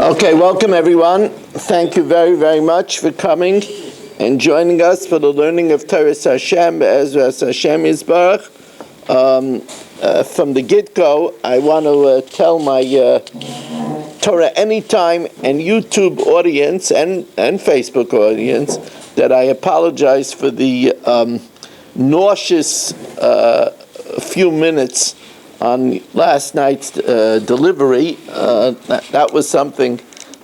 Okay, welcome everyone. Thank you very, very much for coming and joining us for the learning of Torah Hashem, Ezras Hashem Yisbarach. From the get-go, I want to tell my Torah Anytime and YouTube audience and Facebook audience that I apologize for the nauseous few minutes on last night's delivery. That was something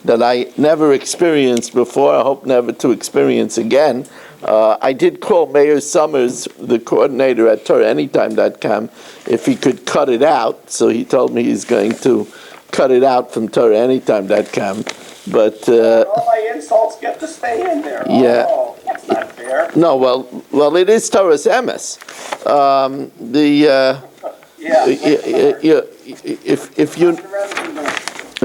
that I never experienced before. I hope never to experience again. I did call Mayor Summers, the coordinator at TorahAnytime.com, if he could cut it out. So he told me he's going to cut it out from TorahAnytime.com. But all my insults get to stay in there. Yeah. Oh, that's not fair. No, well, it is Torah's emes. If you,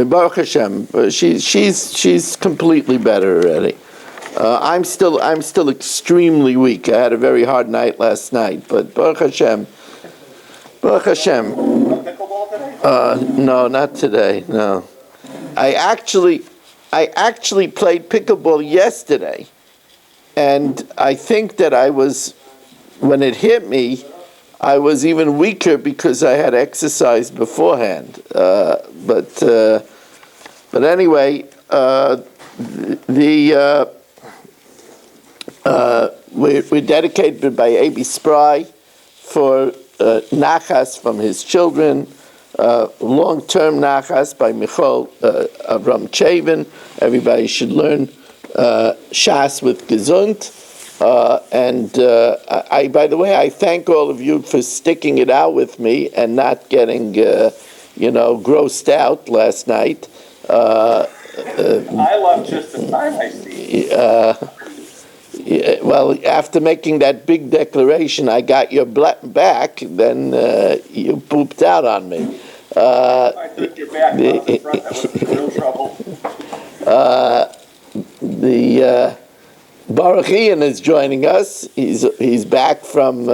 Baruch Hashem, she's completely better already. I'm still extremely weak. I had a very hard night last night, but Baruch Hashem. No, not today. No, I actually played pickleball yesterday, and I think that when it hit me, I was even weaker because I had exercised beforehand. But anyway, we're dedicated by A.B. Spry for nachas from his children, long-term nachas by Michal Avram Chavin. Everybody should learn Shas with Gesund. By the way, I thank all of you for sticking it out with me and not getting, grossed out last night. I left just in time, I see. Well, after making that big declaration, I got your back, then you pooped out on me. I took your back out in front, that was real trouble. Baruch Ian is joining us. He's back from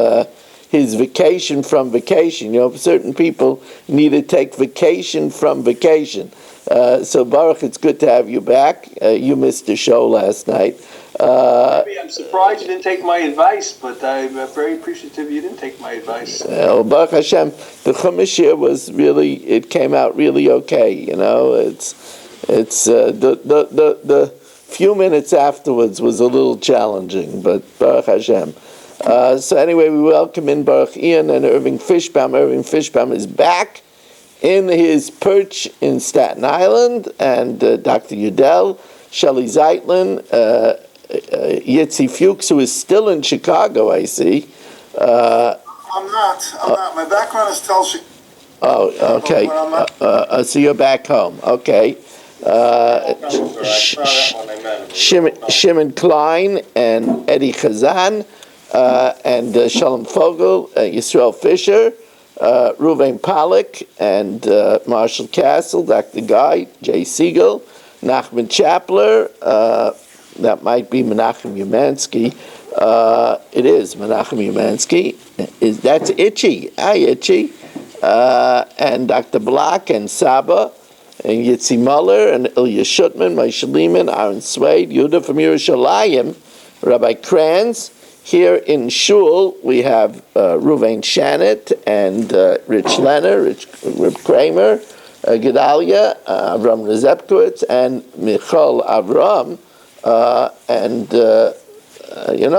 his vacation from vacation. Certain people need to take vacation from vacation. So Baruch, it's good to have you back. You missed the show last night. Maybe I'm surprised you didn't take my advice, but I'm very appreciative you didn't take my advice. Baruch Hashem, the Chumash here it came out really okay. It's the few minutes afterwards was a little challenging, but Baruch Hashem. So anyway, we welcome in Baruch Ian and Irving Fishbaum. Irving Fishbaum is back in his perch in Staten Island, and Dr. Udell, Shelley Zeitlin, Yitzi Fuchs, who is still in Chicago, I see. I'm not. My background is Tulsa. Oh, okay. So you're back home. Okay. Shimon Klein and Eddie Chazan and Shalom Fogel, Yisrael Fisher, Ruvain Pollack and Marshall Castle, Dr. Guy, Jay Siegel, Nachman Chapler, that might be Menachem Umansky. It is Menachem Umansky. That's Itchy. Hi, Itchy. And Dr. Block and Saba, and Yitzi Muller, and Ilya Shutman, Moshe Lehman, Aaron Swade, Yehuda from Yerushalayim, Rabbi Kranz. Here in Shul, we have Ruvain Shannet and Rich Lenner, Rip Kramer, Gedalia, Avram Rezepkowitz, and Michal Avram.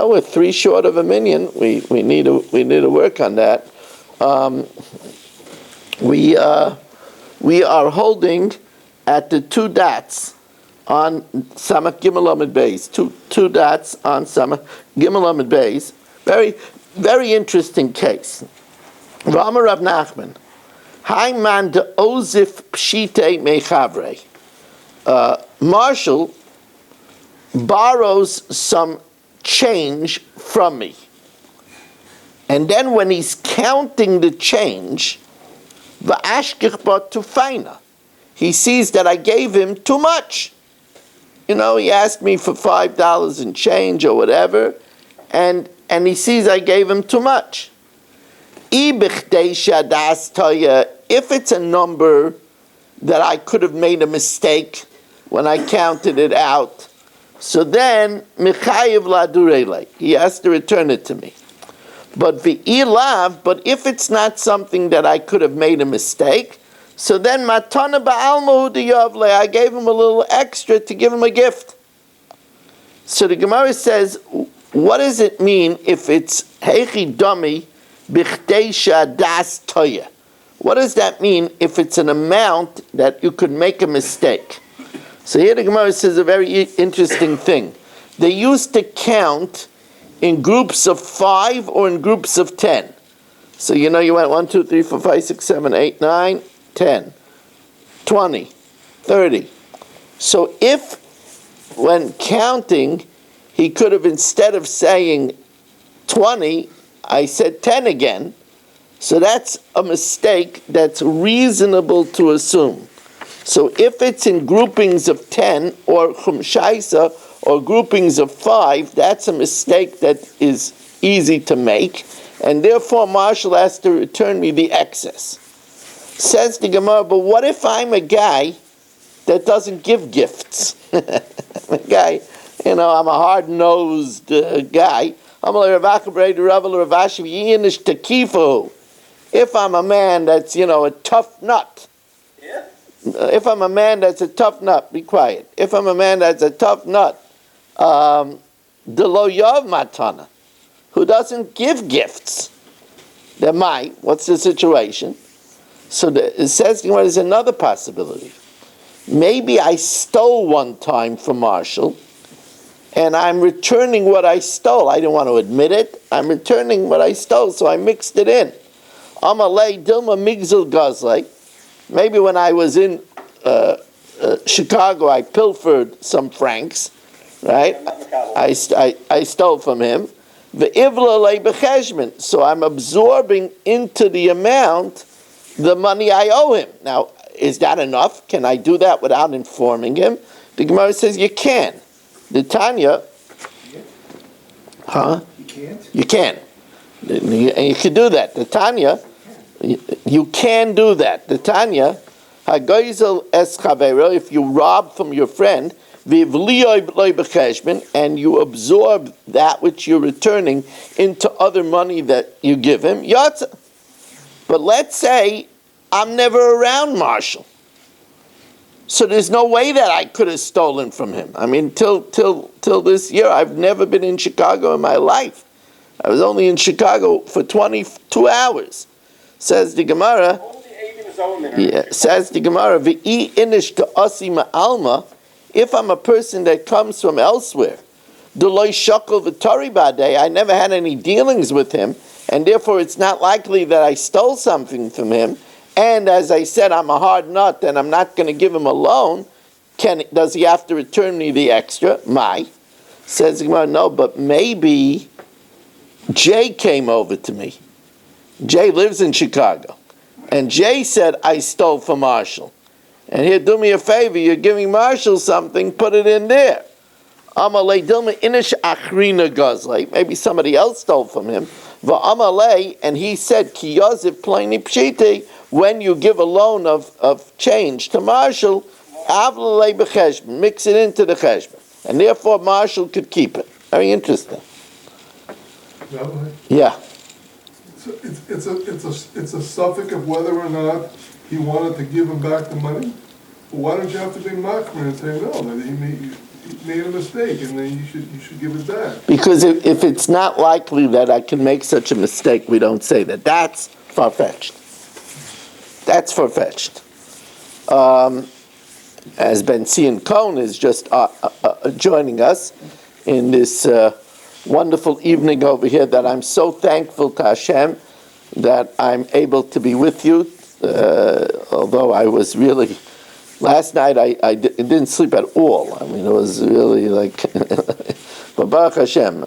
We're three short of a million. We need to work on that. We are holding at the two dots on Samach Gimel Amud Beis. Two dots on Samach Gimel Amud Beis. Very, very interesting case. V'amar Rav Nachman, Hayman de Ozif Pshite Mechavre. Marshall borrows some change from me. And then when he's counting the change, V'ashkich ba tufayna, he sees that I gave him too much. He asked me for $5 in change or whatever, and he sees I gave him too much. If it's a number that I could have made a mistake when I counted it out. So then, Mechayev Ladurele, he has to return it to me. But if it's not something that I could have made a mistake, so then Matana Ba'alma Udiyavle, I gave him a little extra to give him a gift. So the Gemara says, what does it mean if it's Heichi Dami Bichdei Das Toya? What does that mean if it's an amount that you could make a mistake? So here the Gemara says a very interesting thing. They used to count in groups of 5 or in groups of 10. So you went 1, 2, 3, 4, 5, 6, 7, 8, 9, 10, 20, 30. So if, when counting, he could have, instead of saying 20, I said 10 again, so that's a mistake that's reasonable to assume. So if it's in groupings of 10 or chumshaisa or groupings of 5, that's a mistake that is easy to make, and therefore Marshall has to return me the excess. Says the Gemara, but what if I'm a guy that doesn't give gifts? I'm a guy, I'm a hard-nosed guy. If I'm a man that's, a tough nut. Yeah. If I'm a man that's a tough nut, be quiet. If I'm a man that's a tough nut, the lo yav matana, who doesn't give gifts, then what's the situation? So it says there's another possibility. Maybe I stole one time from Marshall, and I'm returning what I stole. I didn't want to admit it. I'm returning what I stole, so I mixed it in. Amalei Dilma Migzil Gazlei. Maybe when I was in Chicago, I pilfered some francs, right? I stole from him. So I'm absorbing into the amount the money I owe him. Now, is that enough? Can I do that without informing him? The Gemara says you can. The Tanya, huh? You can't? You can. And you can do that. The Tanya, you can do that. The Tanya, Hagoizel es chavero, if you rob from your friend, and you absorb that which you're returning into other money that you give him, yatsa. But let's say I'm never around Marshall. So there's no way that I could have stolen from him. I mean, till this year, I've never been in Chicago in my life. I was only in Chicago for 22 hours. Says the Gemara, says the Gemara, V'i inish to asi ma'alma, if I'm a person that comes from elsewhere, Deloy shakol v'tori ba'dei, I never had any dealings with him, and therefore it's not likely that I stole something from him, and as I said, I'm a hard nut, and I'm not going to give him a loan, does he have to return me the extra? Says the Gemara, no, but maybe Jay came over to me. Jay lives in Chicago. And Jay said, I stole from Marshall. And here, do me a favor, you're giving Marshall something, put it in there. Maybe somebody else stole from him. And he said, when you give a loan of change to Marshall, mix it into the cheshbon. And therefore Marshall could keep it. Very interesting. Yeah. It's a suffix of whether or not he wanted to give him back the money. Well, why don't you have to be machmir and say no, that he made a mistake, and then you should give it back? Because if it's not likely that I can make such a mistake, we don't say that. That's far-fetched. That's far-fetched. As Ben Zion Cohn is just joining us in this wonderful evening over here, that I'm so thankful to Hashem that I'm able to be with you, although I was really, last night I didn't sleep at all. I mean, it was really like, but Baruch Hashem.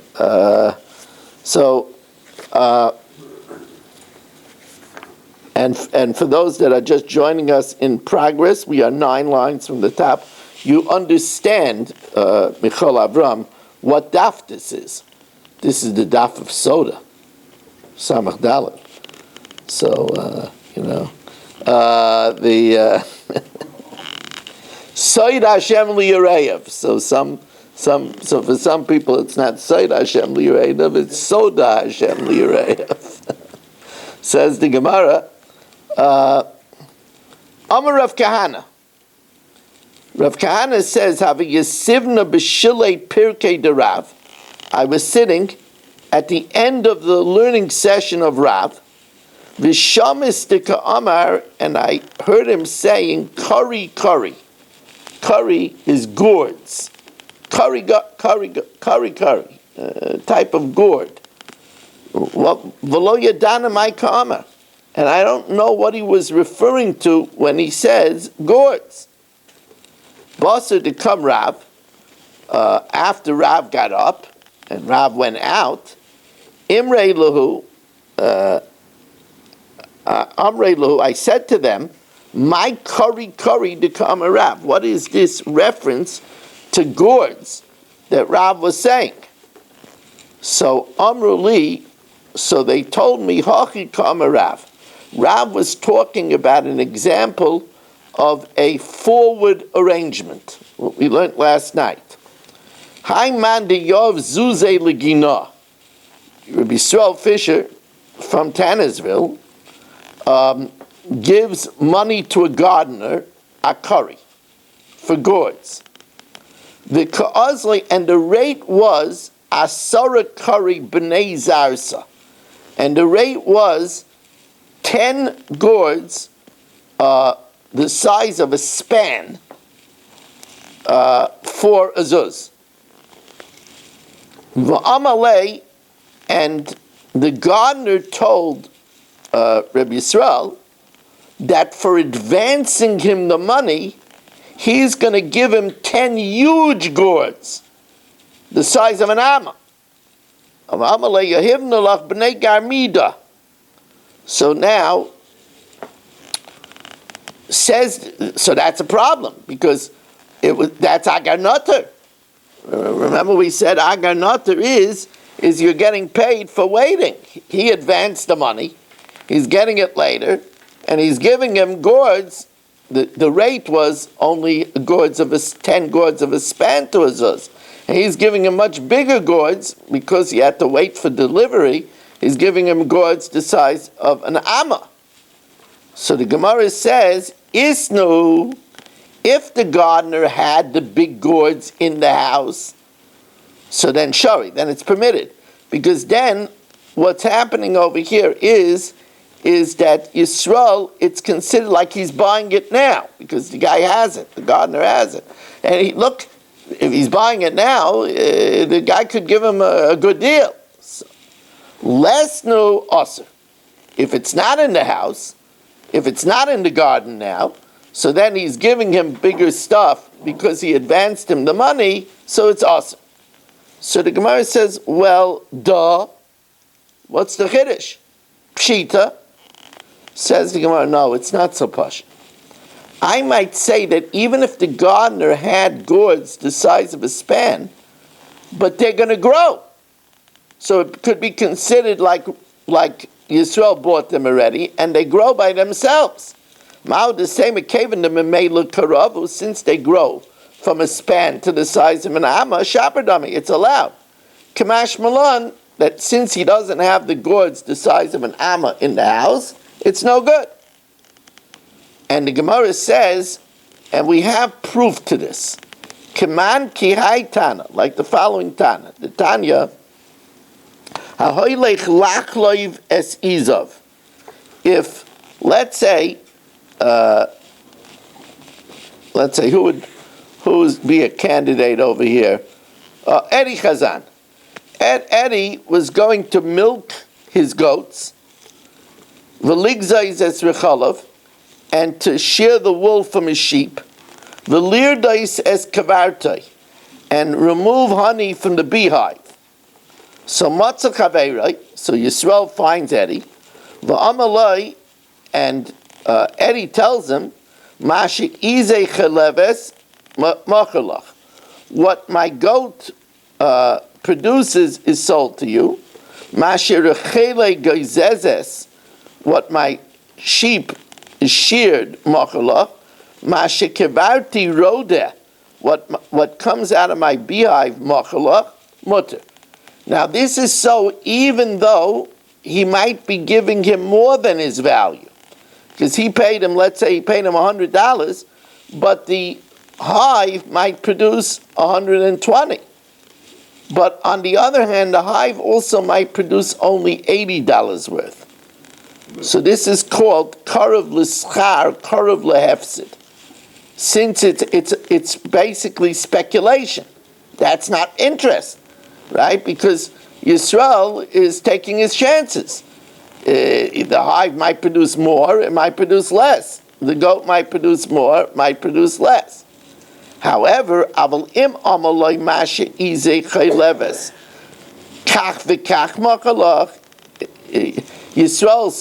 And for those that are just joining us in progress, we are 9 lines from the top. You understand, Michal Avram, what daf this is. This is the daf of soda, Samach Dalet. So, Soid Hashem li'Yareyev. So for some people it's not Soid Hashem li'Yareyev, it's Soda Hashem li'Yareyev. Says the Gemara, Amar Rav Kahana. Rav Kahana says, Havi Yesivna b'shilei pirkei de Rav. I was sitting at the end of the learning session of Rav, Vishamis dika Amar, and I heard him saying, Kari. Kari is gourds. Kari, type of gourd. V'lo yadana mai ka'amar. And I don't know what he was referring to when he says gourds. Basar to come Rav, after Rav got up and Rav went out, Imrei lahu, Amrei lahu, I said to them, my kari to come Rav. What is this reference to gourds that Rav was saying? So Amru li, so they told me, Hachi kama Rav. Rav was talking about an example of a forward arrangement, what we learned last night. Hai man de yov zuze legina. Rabbi Yisrael Fisher from Tannersville gives money to a gardener, a curry, for gourds. The ka'azli, and the rate was asara curry b'nei zarsa, and the rate was 10 gourds, the size of a span, for a zuz. V'amalei, and the gardener told Rabbi Yisrael that for advancing him the money, he's going to give him 10 huge gourds, the size of an amma. So now, so that's a problem, because that's agar noter. Remember we said agar noter is you're getting paid for waiting. He advanced the money, he's getting it later, and he's giving him gourds. The rate was only 10 gourds of a span to a zuz. And he's giving him much bigger gourds because he had to wait for delivery. He's giving him gourds the size of an amma. So the Gemara says, Isnu, if the gardener had the big gourds in the house, so then shari, then it's permitted. Because then what's happening over here is that Yisrael, it's considered like he's buying it now, because the guy has it, the gardener has it. And look, if he's buying it now, the guy could give him a good deal. So, lesnu aser. If it's not in the house, if it's not in the garden now, so then he's giving him bigger stuff because he advanced him the money, so it's aser. So the Gemara says, well, duh, what's the chiddush? Pshita. Says the Gemara, no, it's not so posh. I might say that even if the gardener had gourds the size of a span, but they're going to grow. So it could be considered like Yisrael bought them already, and they grow by themselves. Mao the same karavu, since they grow from a span to the size of an amma, shapardami, it's allowed. Kamash Malan, that since he doesn't have the gourds the size of an amma in the house, it's no good. And the Gemara says, and we have proof to this. Keman kihai Tana, like the following Tana. The Tanya, Hahoylech lachloiv es izov. If, let's say, who would be a candidate over here? Eddie Chazan. Eddie was going to milk his goats, v'ligzais es recholov, and to shear the wool from his sheep, v'lirdais es kavartai, and remove honey from the beehive. So matzah chaveirai, so Yisrael finds Eddie, v'amalai, and Eddie tells him, Mashi izei cheleves machalach, what my goat produces is sold to you. Mashi rechele geizezes, what my sheep is sheared machalach. Mashekevarti roda, what comes out of my beehive, machalach, mutter. Now this is so even though he might be giving him more than his value. Because he paid him, let's say he paid him $100, but the hive might produce 120. But on the other hand, the hive also might produce only $80 worth. So this is called karav l'schar, karav lehefsid. Since it's basically speculation. That's not interest, right? Because Yisrael is taking his chances. The hive might produce more, it might produce less. The goat might produce more, might produce less. However, aval im amaloi mashe izei chayleves kach v'kach machalach, Yisrael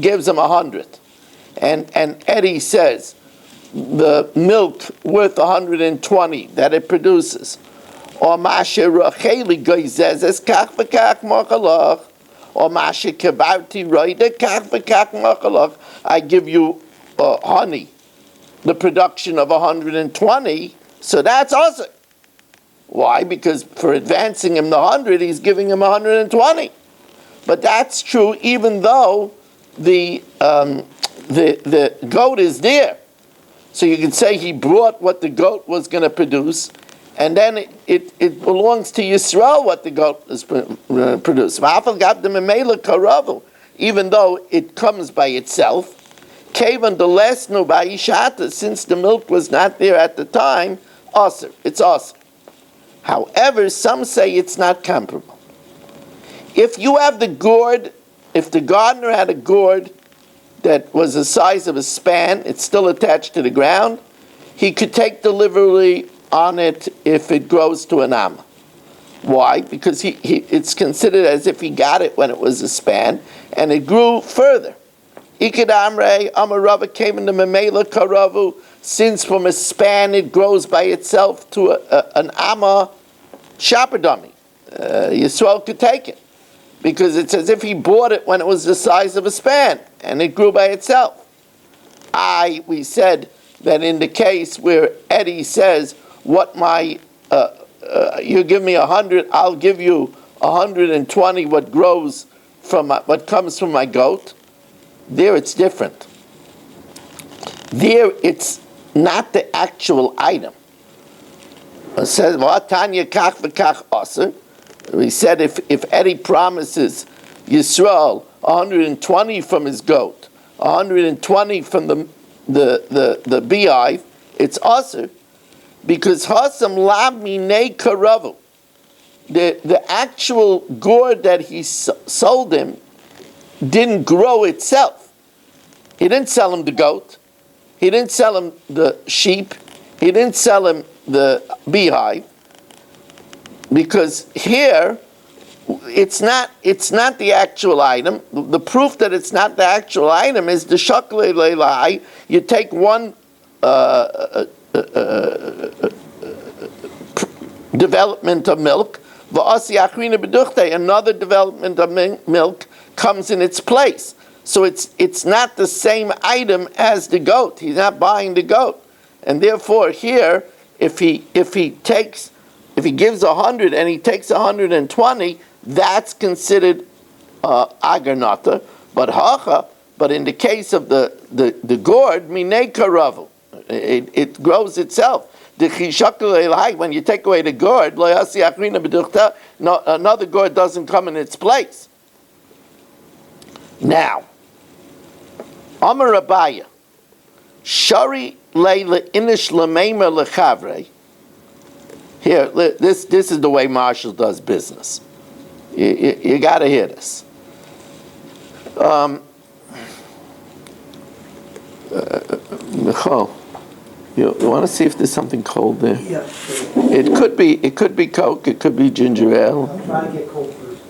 gives him 100, and Eddie says the milk worth 120 that it produces, or mashe racheli goizezes kach v'kach machalach, or mashe kevarti roida kach v'kach machalach. I give you honey, the production of 120, so that's awesome. Why? Because for advancing him the 100, he's giving him 120. But that's true even though the goat is there. So you can say he brought what the goat was going to produce, and then it belongs to Yisrael what the goat is produce. Even though it comes by itself, Kavan the less no ba'ishata, since the milk was not there at the time, aser, it's aser. However, some say it's not comparable. If you have the gourd, if the gardener had a gourd that was the size of a span, it's still attached to the ground, he could take delivery on it if it grows to an amma. Why? Because it's considered as if he got it when it was a span, and it grew further. Iked Amrei, Amarava came in the Memela Karavu, since from a span it grows by itself to an Amma Shapardami. Yisrael could take it, because it's as if he bought it when it was the size of a span, and it grew by itself. We said that in the case where Eddie says, what my, you give me 100, I'll give you 120 what grows from what comes from my goat. There it's different. There it's not the actual item. It says, we said if Eddie promises Yisrael 120 from his goat, 120 from the beehive, it's aser, because hasam lab minei karavu. The actual gourd that he sold him didn't grow itself. He didn't sell him the goat. He didn't sell him the sheep. He didn't sell him the beehive. Because here, it's not the actual item. The proof that it's not the actual item is the shakle leilai. You take one development of milk, another development of milk comes in its place. So it's not the same item as the goat. He's not buying the goat. And therefore here, if he gives 100 and he takes 120, that's considered agarnata. But in the case of the gourd, minei karavu, it grows itself. When you take away the gourd, another gourd doesn't come in its place. Now, Amar Abaya, Shari Leila Inish Lameima Lechavre. Here, this is the way Marshall does business. You got to hear this. Michal, you want to see if there's something cold there? Yeah. It could be Coke. It could be ginger ale. I'm trying to get cold first.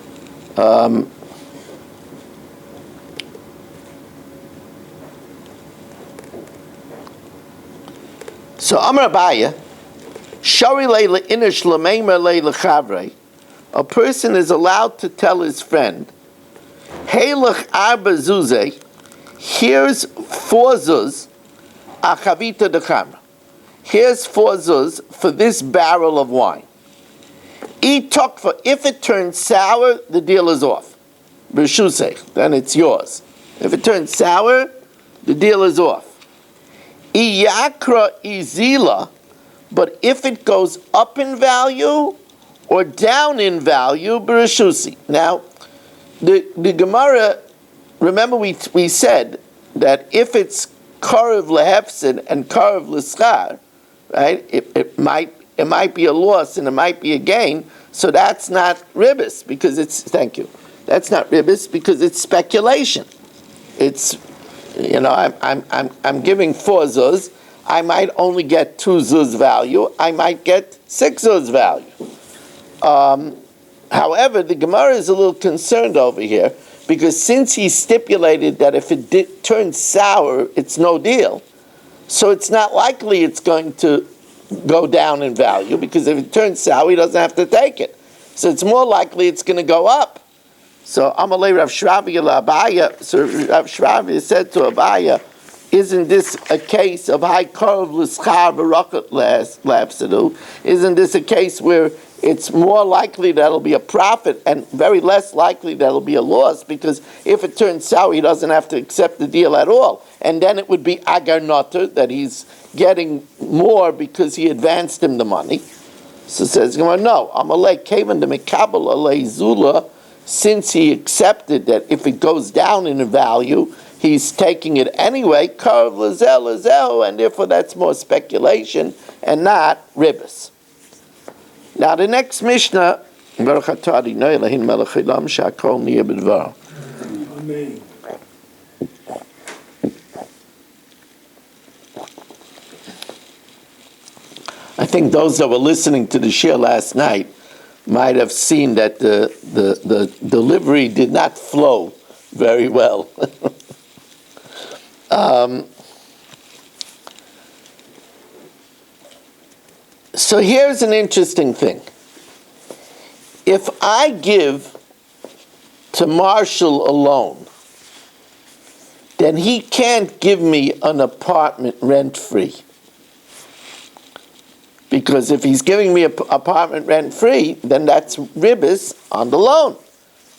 So Amar Abaya, Shari Leila Inish Lameima Leila Chavre. A person is allowed to tell his friend, Heilach Arba Zuze, here's 4 zuz, Achavita dechamra. Here's 4 zuz for this barrel of wine. If it turns sour, the deal is off. B'shusei, then it's yours. If it turns sour, the deal is off. Iyakra izila, but if it goes up in value or down in value, b'rishusi. Now, the Gemara, remember we said that if it's karev lehefsid and karev l'schar, right? It might be a loss and it might be a gain. So that's not ribis because it's That's not ribis because it's speculation. It's I'm giving 4 zuz. I might only get 2 zuz value. I might get 6 zuz value. However, the Gemara is a little concerned over here because since he stipulated that if it turns sour, it's no deal. So it's not likely it's going to go down in value because if it turns sour, he doesn't have to take it. So it's more likely it's going to go up. So Amalei Rav Shravia Abaya. So Rav Shravia said to Abaya, "Isn't this a case of high karv l'schar v'rocket lapsadu? Isn't this a case where it's more likely that it'll be a profit and very less likely that it'll be a loss? Because if it turns sour, he doesn't have to accept the deal at all, and then it would be agar noter that he's getting more because he advanced him the money." So says Gemara, "No, Amalei kaven de mekabel alei zula." Since he accepted that if it goes down in value, he's taking it anyway, karv lazel, and therefore that's more speculation and not ribis. Now the next Mishnah, I think those that were listening to the shir last night might have seen that the delivery did not flow very well. So here's an interesting thing. If I give to Marshall a loan, then he can't give me an apartment rent-free. Because if he's giving me an apartment rent-free, then that's ribis on the loan.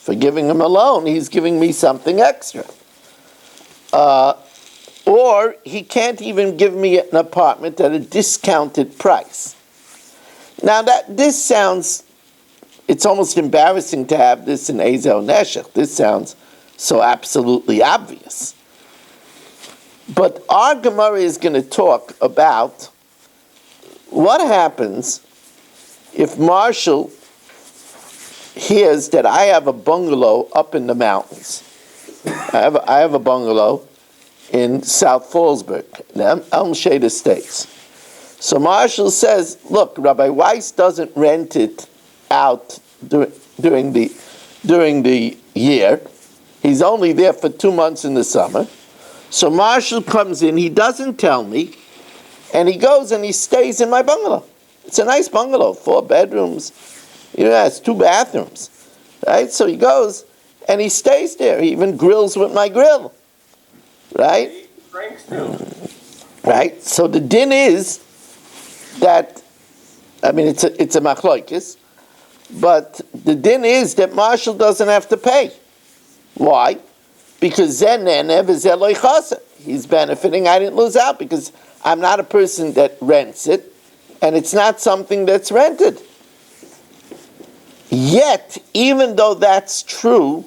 For giving him a loan, he's giving me something extra. Or he can't even give me an apartment at a discounted price. Now this sounds, it's almost embarrassing to have this in Ezel Neshech. This sounds so absolutely obvious. But our Gemara is going to talk about what happens if Marshall hears that I have a bungalow up in the mountains. I have a bungalow in South Fallsburg, the Elm Shade Estates. So Marshall says, "Look, Rabbi Weiss doesn't rent it out during the year. He's only there for 2 months in the summer." So Marshall comes in. He doesn't tell me. And he goes and he stays in my bungalow. It's a nice bungalow, 4 bedrooms. It has 2 bathrooms, right? So he goes and he stays there. He even grills with my grill, right? Right. So the din is that, it's a machloikis, but the din is that Marshall doesn't have to pay. Why? Because he's benefiting. I didn't lose out because I'm not a person that rents it, and it's not something that's rented. Yet, even though that's true,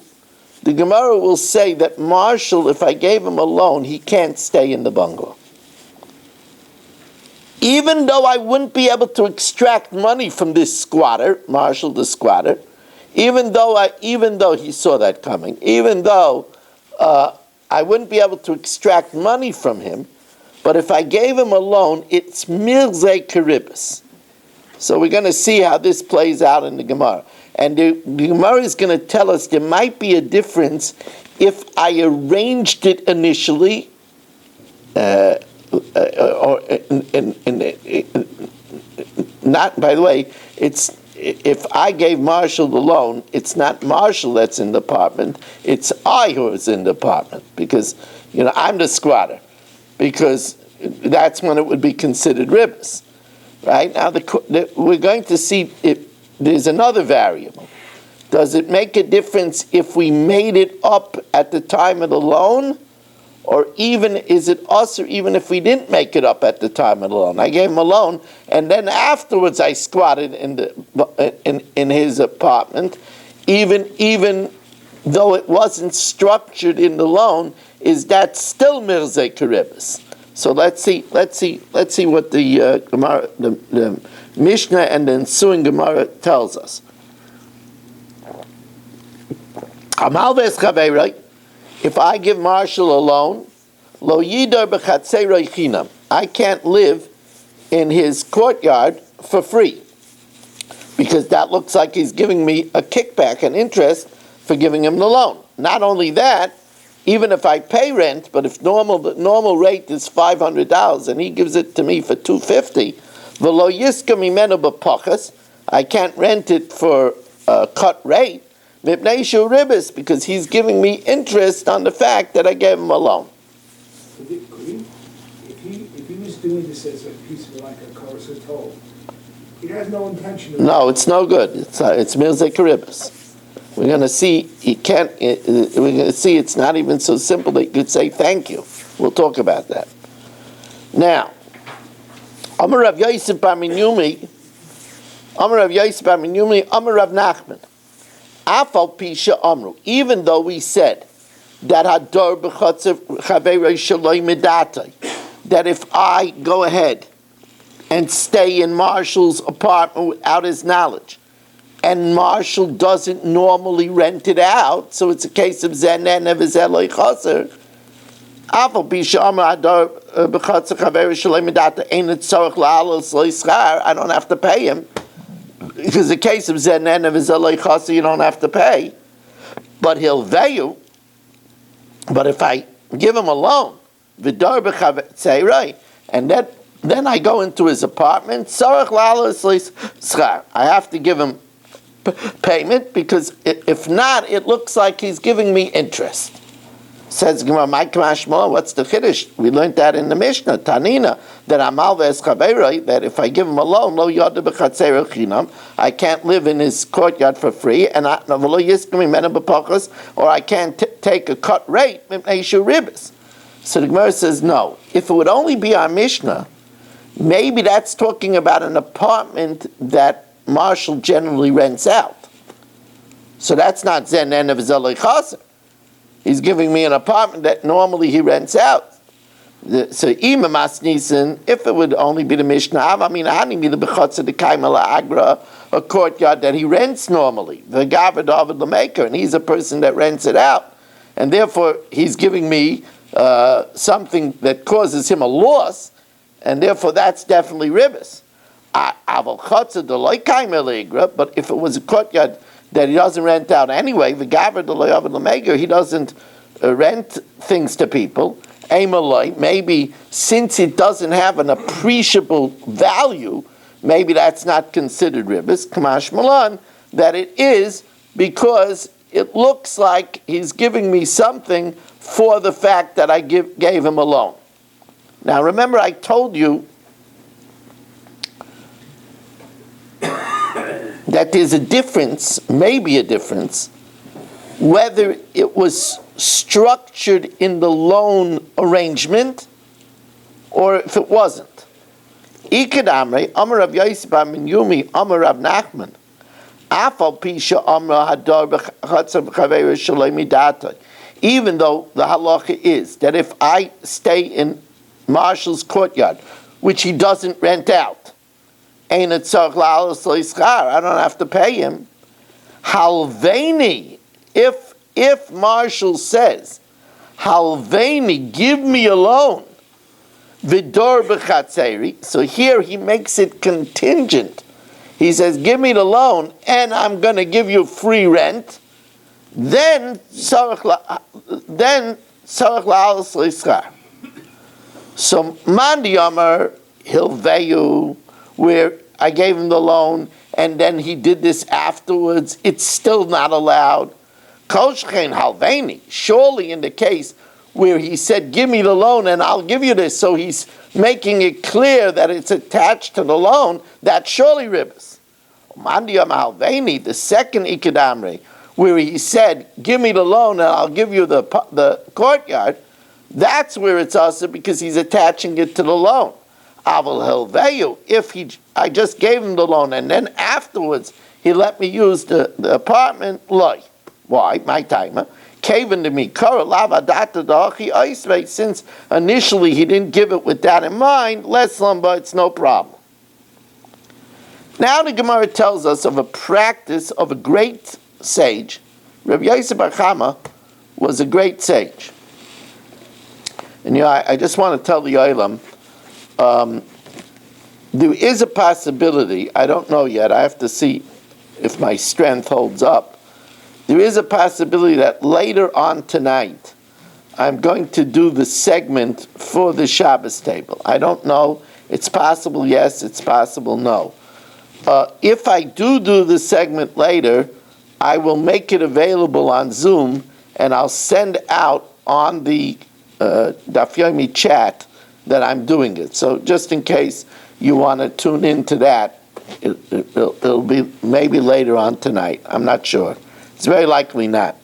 the Gemara will say that Marshall, if I gave him a loan, he can't stay in the bungalow. Even though I wouldn't be able to extract money from this squatter, Marshall the squatter, even though he saw that coming, even though I wouldn't be able to extract money from him, but if I gave him a loan, it's mirzei karibis. So we're going to see how this plays out in the Gemara. And the Gemara is going to tell us there might be a difference if I arranged it initially, not, by the way, it's, if I gave Marshall the loan, it's not Marshall that's in the apartment, it's I who is in the apartment, because, I'm the squatter. Because that's when it would be considered ribbis. Right? Now we're going to see if there's another variable. Does it make a difference if we made it up at the time of the loan? Or even, is it us, or even if we didn't make it up at the time of the loan? I gave him a loan, and then afterwards I squatted in his apartment, even though it wasn't structured in the loan. Is that still mirzeh karibas? So let's see what the Gemara, the Mishnah and the ensuing Gemara tells us. Amal v'eschavei. If I give Marshall a loan, lo yidar b'chatzeiroi chinam, I can't live in his courtyard for free, because that looks like he's giving me a kickback, an interest for giving him the loan. Not only that, even if I pay rent, but if the normal rate is $500 and he gives it to me for $250, v'lo yiska mimenu b'pachas, I can't rent it for a cut rate. Ribis, because he's giving me interest on the fact that I gave him a loan. Could he, if he was doing this as a piece of like a course of toll, he has no intention of... No, it's no good. It's mirzeh karibas. We're going to see we're going to see it's not even so simple that you could say thank you. We'll talk about that. Now, Amar Rav Yosef bar Minyumi, Amar Rav Nachman. Afal pisha amru. Even though we said that hador b'chatzav chaverei shaloi midatai, that if I go ahead and stay in Marshall's apartment without his knowledge, and Marshall doesn't normally rent it out, so it's a case of zenen v'zeloi chaser. Afal pisha amru hador b'chatzav chaverei shaloi midatai ein tzarich la'alos lo'ischar. I don't have to pay him. Because the case of zenen of zalei chasa, you don't have to pay, but he'll value. But if I give him a loan, v'dar b'chavetzei right, and then I go into his apartment, sarach la'alos schar. I have to give him payment, because if not, it looks like he's giving me interest. Says Gemara, "My kamashma, what's the chiddush?" We learned that in the Mishnah, Tanina, that Amal v'eschavei, that if I give him a loan, lo yada b'chatzeiroi chinam, I can't live in his courtyard for free, and or I can't take a cut rate, ribis. So the Gemara says, no. If it would only be our Mishnah, maybe that's talking about an apartment that Marshall generally rents out. So that's not zenen of zalei chaser. He's giving me an apartment that normally he rents out. So if it would only be the Mishnah, a courtyard that he rents normally, the Gavad David Lamaker, and he's a person that rents it out, and therefore he's giving me something that causes him a loss, and therefore that's definitely ribis. But if it was a courtyard that he doesn't rent out anyway, the Gavad Lamaker, he doesn't rent things to people. Maybe since it doesn't have an appreciable value, maybe that's not considered ribis. Kamash Malan, that it is, because it looks like he's giving me something for the fact that I gave him a loan. Now remember, I told you that there's a difference, maybe a difference, whether it was structured in the loan arrangement or if it wasn't. Ikad Amrei, Amar Rav Yosef bar Minyumi, Amar Rav Nachman, Afal Pisha Amra Hadar b'chatzav b'chaverei shaloi midatai. Even though the halacha is that if I stay in Marshall's courtyard, which he doesn't rent out, I don't have to pay him. Halveini, if Marshall says, Halveini, give me a loan, Vidor b'chatzeri, so here he makes it contingent. He says, give me the loan, and I'm going to give you free rent, then sarach la'alos l'schar. So Mandi Amar, he'll value where I gave him the loan, and then he did this afterwards, it's still not allowed. Kol shechen halveini, surely in the case where he said, give me the loan and I'll give you this, so he's making it clear that it's attached to the loan, that's surely ribbis. Mandiam Alveni, the second Ikadamre, where he said, give me the loan and I'll give you the courtyard, that's where it's also because he's attaching it to the loan. Aval Helveyu, if I just gave him the loan and then afterwards he let me use the apartment, loy. Why? My timer. Kaven to me, since initially he didn't give it with that in mind, less lumber, it's no problem. Now the Gemara tells us of a practice of a great sage. Rabbi Yosef Bar Chama was a great sage. And I just want to tell the Olam, there is a possibility, I don't know yet, I have to see if my strength holds up. There is a possibility that later on tonight, I'm going to do the segment for the Shabbos table. I don't know. It's possible yes, it's possible no. If I do the segment later, I will make it available on Zoom, and I'll send out on the Daf Yomi chat that I'm doing it. So just in case you want to tune into that, it'll be maybe later on tonight. I'm not sure. It's very likely not.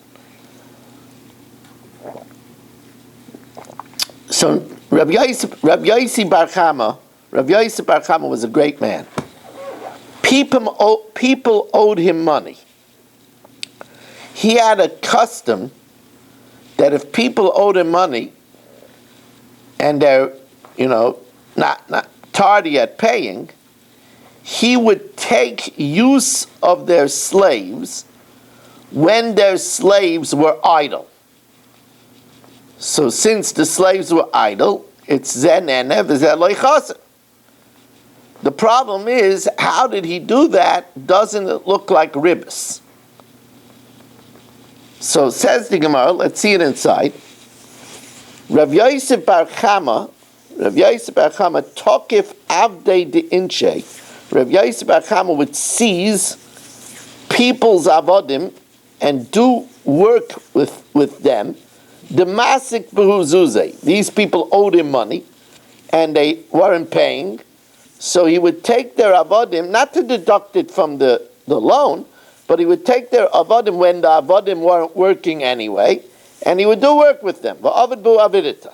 So Rabbi Yosef Bar Chama was a great man. People owed him money. He had a custom that if people owed him money and they're, not tardy at paying, he would take use of their slaves when their slaves were idle. So since the slaves were idle, it's zen enev v'zen lo yichaser. The problem is, how did he do that? Doesn't it look like ribbis? So says the Gemara, let's see it inside. Rav Yosef Bar Chama tokif avdei de inche. Rav Yosef Bar Chama would seize people's avodim and do work with them. The masik behuzuze. These people owed him money, and they weren't paying. So he would take their avodim, not to deduct it from the loan, but he would take their avodim when the avodim weren't working anyway, and he would do work with them. V'avad bu avidita.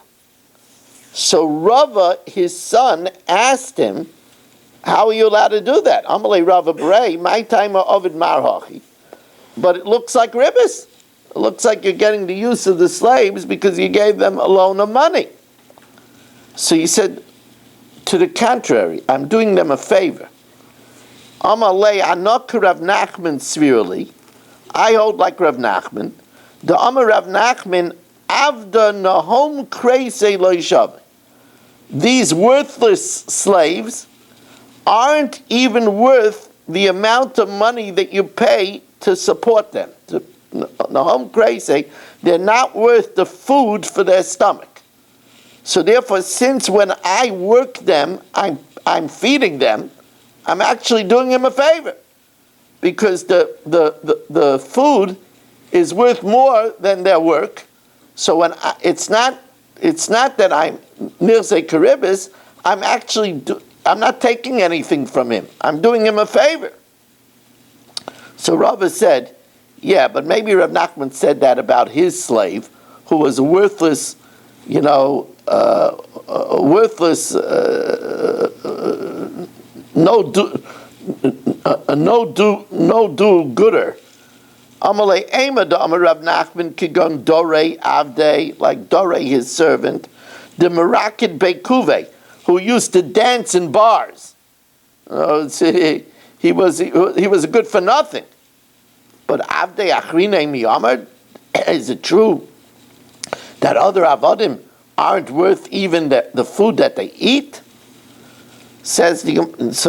So Rava, his son, asked him, how are you allowed to do that? Amalei Rava Brei, my time are ovid marhachi. But it looks like ribbis. It looks like you're getting the use of the slaves because you gave them a loan of money. So he said, to the contrary, I'm doing them a favor. Amalei anok Rav Nachman svirli. I hold like Rav Nachman. The Amar Rav Nachman avda nahom kreise lo yishav. These worthless slaves aren't even worth the amount of money that you pay to support them. Nahom kreise, they're not worth the food for their stomach. So therefore, since when I work them, I'm feeding them, I'm actually doing them a favor, because the food is worth more than their work. So when it's not that I'm nirze karibis, I'm not taking anything from him. I'm doing him a favor. So Rava said, yeah, but maybe Rav Nachman said that about his slave, who was a worthless, no do gooder. Amalei Ema da Amar Rav Nachman kigon Dore Avde, like Dore his servant, the Merakid Bekuve, who used to dance in bars. He was a good for nothing. But Avde Achrine Miyamar, is it true that other avodim aren't worth even the food that they eat? So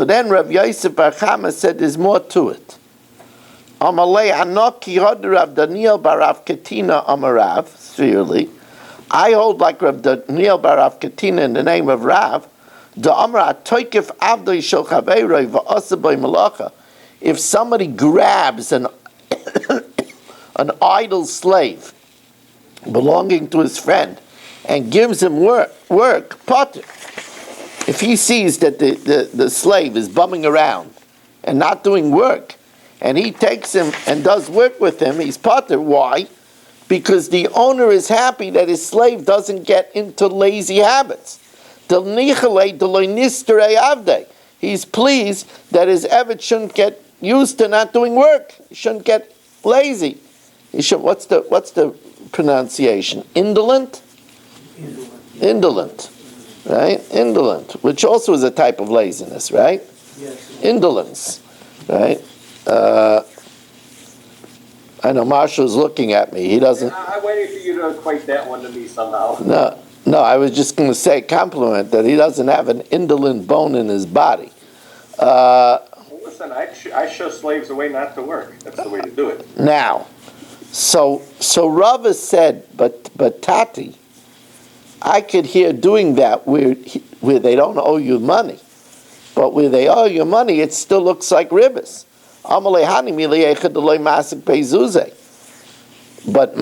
then Rav Yosef Bar Chama said there's more to it. Amalei Anoki Hod Rav Daniel Barav Ketina Amarav, seriously. I hold like Rav Daniel Barav Ketina in the name of Rav. The Amra Toikif Avdoi Shel Chaveiroi V'Asaboy Malacha. If somebody grabs an idle slave belonging to his friend and gives him work, potter. If he sees that the slave is bumming around and not doing work, and he takes him and does work with him, he's potter. Why? Because the owner is happy that his slave doesn't get into lazy habits. He's pleased that his eved shouldn't get used to not doing work. He shouldn't get lazy. He should. What's the pronunciation? Indolent. Indolent, right? Indolent, which also is a type of laziness, right? Yes. Indolence, right? I know Marshall's looking at me. He doesn't. I'm waiting for you to equate that one to me somehow. No. I was just going to say compliment that he doesn't have an indolent bone in his body. Well, listen, I show slaves a way not to work. That's the way to do it. Now, so Rav has said, but Tati, I could hear doing that where they don't owe you money, but where they owe you money, it still looks like ribbis. But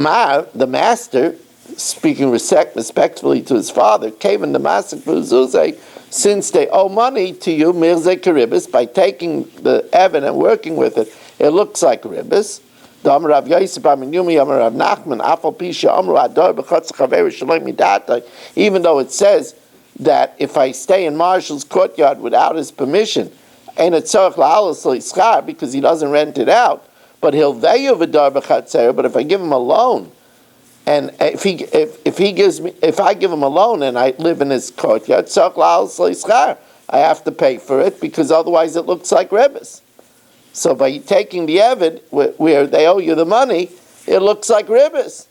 the master, speaking respectfully to his father, came in the masik b'uzuzeh, since they owe money to you, mirze karibis, by taking the eved and working with it, it looks like ribbis. Even though it says that if I stay in Marshall's courtyard without his permission, because he doesn't rent it out, but he'll value but if I give him a loan, and if I give him a loan and I live in his courtyard, I have to pay for it because otherwise it looks like ribbis. So by taking the eved where they owe you the money, it looks like ribbis.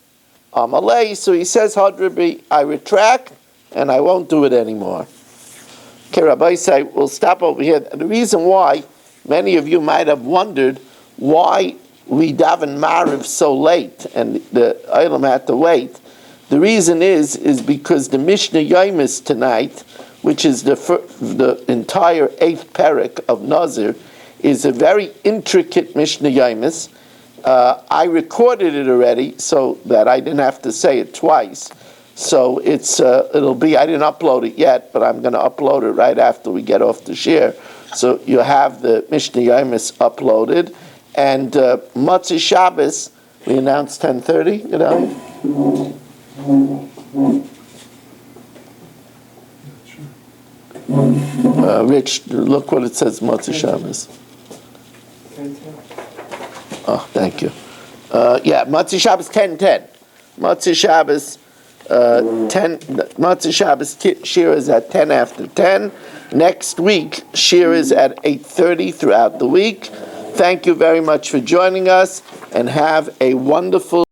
Amalei, so he says, Hadribi, I retract and I won't do it anymore. Okay, Rabbi say we'll stop over here. The reason why many of you might have wondered why we daven Mariv so late and the Olam had to wait. The reason is because the Mishnah Yomis tonight, which is the entire 8th parak of Nazir, is a very intricate Mishnah Yomis. I recorded it already so that I didn't have to say it twice. So it'll be, I didn't upload it yet, but I'm going to upload it right after we get off the share. So you have the Mishnah Yomis uploaded. And Motzei Shabbos, we announced 10:30, you know? Rich, look what it says, Motzei Shabbos. Oh, thank you. Motzei Shabbos 10:10. Motzei Shabbos 10. Motzei Shabbos shir is at 10 after 10. Next week shir is at 8:30 throughout the week. Thank you very much for joining us, and have a wonderful